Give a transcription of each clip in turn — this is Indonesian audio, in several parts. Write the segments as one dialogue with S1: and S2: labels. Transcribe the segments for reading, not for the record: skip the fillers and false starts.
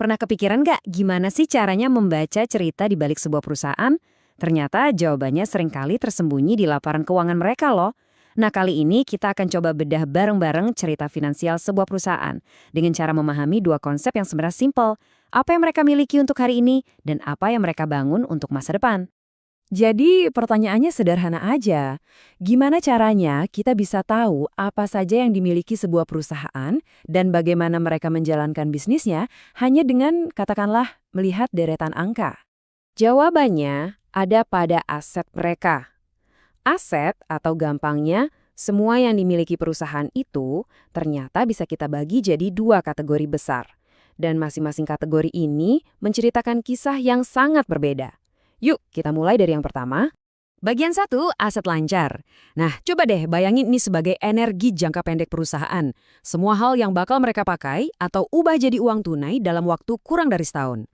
S1: Pernah kepikiran nggak gimana sih caranya membaca cerita di balik sebuah perusahaan? Ternyata jawabannya seringkali tersembunyi di laporan keuangan mereka loh. Nah kali ini kita akan coba bedah bareng-bareng cerita finansial sebuah perusahaan dengan cara memahami dua konsep yang sebenarnya simpel. Apa yang mereka miliki untuk hari ini dan apa yang mereka bangun untuk masa depan.
S2: Jadi pertanyaannya sederhana aja. Gimana caranya kita bisa tahu apa saja yang dimiliki sebuah perusahaan dan bagaimana mereka menjalankan bisnisnya hanya dengan katakanlah melihat deretan angka?
S1: Jawabannya ada pada aset mereka. Aset atau gampangnya, semua yang dimiliki perusahaan itu ternyata bisa kita bagi jadi dua kategori besar. Dan masing-masing kategori ini menceritakan kisah yang sangat berbeda. Yuk, kita mulai dari yang pertama. Bagian satu, aset lancar. Nah, coba deh bayangin ini sebagai energi jangka pendek perusahaan. Semua hal yang bakal mereka pakai atau ubah jadi uang tunai dalam waktu kurang dari setahun.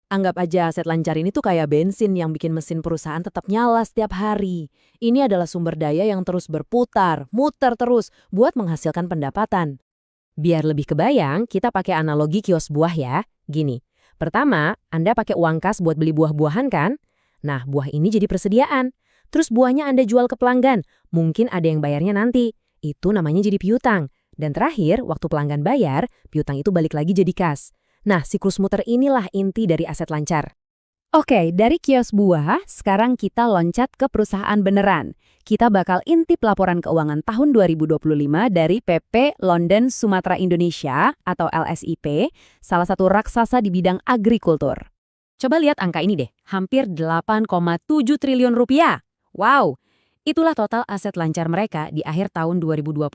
S2: Anggap aja aset lancar ini tuh kayak bensin yang bikin mesin perusahaan tetap nyala setiap hari. Ini adalah sumber daya yang terus berputar, muter terus buat menghasilkan pendapatan.
S1: Biar lebih kebayang, kita pakai analogi kios buah ya. Gini, pertama, Anda pakai uang kas buat beli buah-buahan kan? Nah, buah ini jadi persediaan. Terus buahnya Anda jual ke pelanggan. Mungkin ada yang bayarnya nanti. Itu namanya jadi piutang. Dan terakhir, waktu pelanggan bayar, piutang itu balik lagi jadi kas. Nah, siklus muter inilah inti dari aset lancar. Oke, dari kios buah, sekarang kita loncat ke perusahaan beneran. Kita bakal intip laporan keuangan tahun 2025 dari PP London Sumatera Indonesia atau LSIP, salah satu raksasa di bidang agrikultur. Coba lihat angka ini deh, hampir 8,7 triliun rupiah. Wow, itulah total aset lancar mereka di akhir tahun 2025.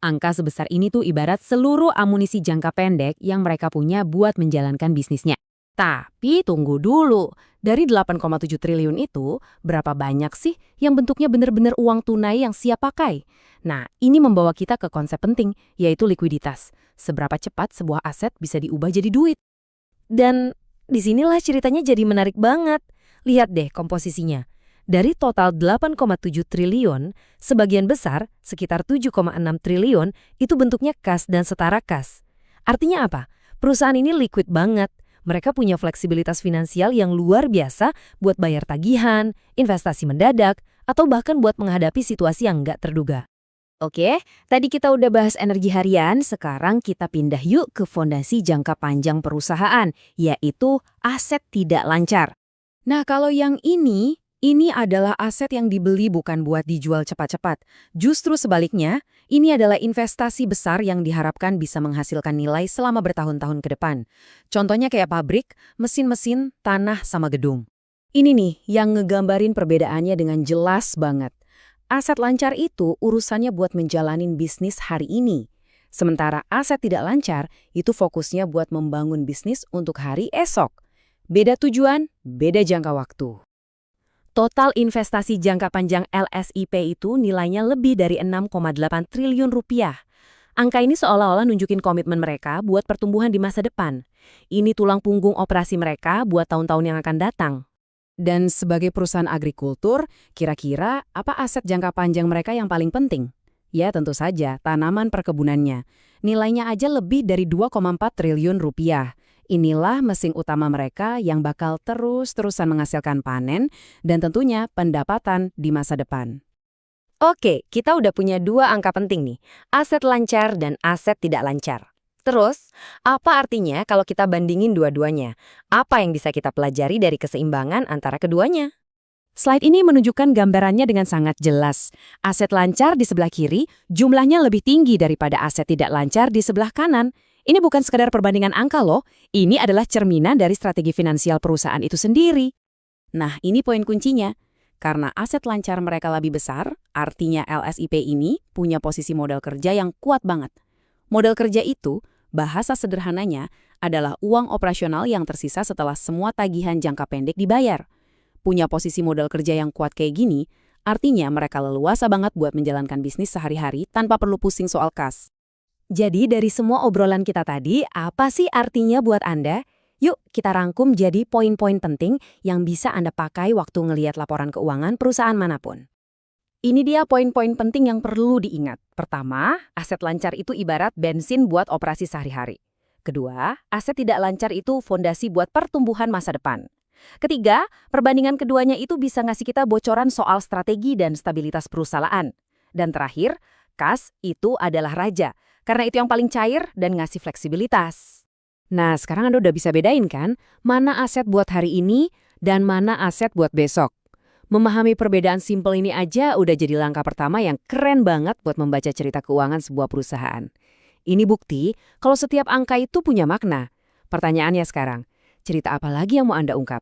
S1: Angka sebesar ini tuh ibarat seluruh amunisi jangka pendek yang mereka punya buat menjalankan bisnisnya. Tapi tunggu dulu, dari 8,7 triliun itu, berapa banyak sih yang bentuknya benar-benar uang tunai yang siap pakai? Nah, ini membawa kita ke konsep penting, yaitu likuiditas. Seberapa cepat sebuah aset bisa diubah jadi duit. Dan disinilah ceritanya jadi menarik banget. Lihat deh komposisinya. Dari total 8,7 triliun, sebagian besar, sekitar 7,6 triliun, itu bentuknya kas dan setara kas. Artinya apa? Perusahaan ini liquid banget. Mereka punya fleksibilitas finansial yang luar biasa buat bayar tagihan, investasi mendadak, atau bahkan buat menghadapi situasi yang nggak terduga. Oke, tadi kita udah bahas energi harian, sekarang kita pindah yuk ke fondasi jangka panjang perusahaan, yaitu aset tidak lancar. Nah, kalau yang ini adalah aset yang dibeli bukan buat dijual cepat-cepat. Justru sebaliknya, ini adalah investasi besar yang diharapkan bisa menghasilkan nilai selama bertahun-tahun ke depan. Contohnya kayak pabrik, mesin-mesin, tanah, sama gedung. Ini nih yang ngegambarin perbedaannya dengan jelas banget. Aset lancar itu urusannya buat menjalanin bisnis hari ini. Sementara aset tidak lancar itu fokusnya buat membangun bisnis untuk hari esok. Beda tujuan, beda jangka waktu. Total investasi jangka panjang LSIP itu nilainya lebih dari 6,8 triliun rupiah. Angka ini seolah-olah nunjukin komitmen mereka buat pertumbuhan di masa depan. Ini tulang punggung operasi mereka buat tahun-tahun yang akan datang. Dan sebagai perusahaan agrikultur, kira-kira apa aset jangka panjang mereka yang paling penting? Ya tentu saja, tanaman perkebunannya. Nilainya aja lebih dari 2,4 triliun rupiah. Inilah mesin utama mereka yang bakal terus-terusan menghasilkan panen dan tentunya pendapatan di masa depan. Oke, kita udah punya dua angka penting nih, aset lancar dan aset tidak lancar. Terus, apa artinya kalau kita bandingin dua-duanya? Apa yang bisa kita pelajari dari keseimbangan antara keduanya? Slide ini menunjukkan gambarannya dengan sangat jelas. Aset lancar di sebelah kiri jumlahnya lebih tinggi daripada aset tidak lancar di sebelah kanan. Ini bukan sekadar perbandingan angka loh, ini adalah cerminan dari strategi finansial perusahaan itu sendiri. Nah, ini poin kuncinya. Karena aset lancar mereka lebih besar, artinya LSIP ini punya posisi modal kerja yang kuat banget. Modal kerja itu, bahasa sederhananya, adalah uang operasional yang tersisa setelah semua tagihan jangka pendek dibayar. Punya posisi modal kerja yang kuat kayak gini, artinya mereka leluasa banget buat menjalankan bisnis sehari-hari tanpa perlu pusing soal kas. Jadi dari semua obrolan kita tadi, apa sih artinya buat Anda? Yuk kita rangkum jadi poin-poin penting yang bisa Anda pakai waktu ngelihat laporan keuangan perusahaan manapun. Ini dia poin-poin penting yang perlu diingat. Pertama, aset lancar itu ibarat bensin buat operasi sehari-hari.
S3: Kedua, aset tidak lancar itu fondasi buat pertumbuhan masa depan. Ketiga, perbandingan keduanya itu bisa ngasih kita bocoran soal strategi dan stabilitas perusahaan. Dan terakhir, kas itu adalah raja, karena itu yang paling cair dan ngasih fleksibilitas.
S1: Nah, sekarang Anda udah bisa bedain kan, mana aset buat hari ini dan mana aset buat besok. Memahami perbedaan simpel ini aja udah jadi langkah pertama yang keren banget buat membaca cerita keuangan sebuah perusahaan. Ini bukti kalau setiap angka itu punya makna. Pertanyaannya sekarang, cerita apa lagi yang mau Anda ungkap?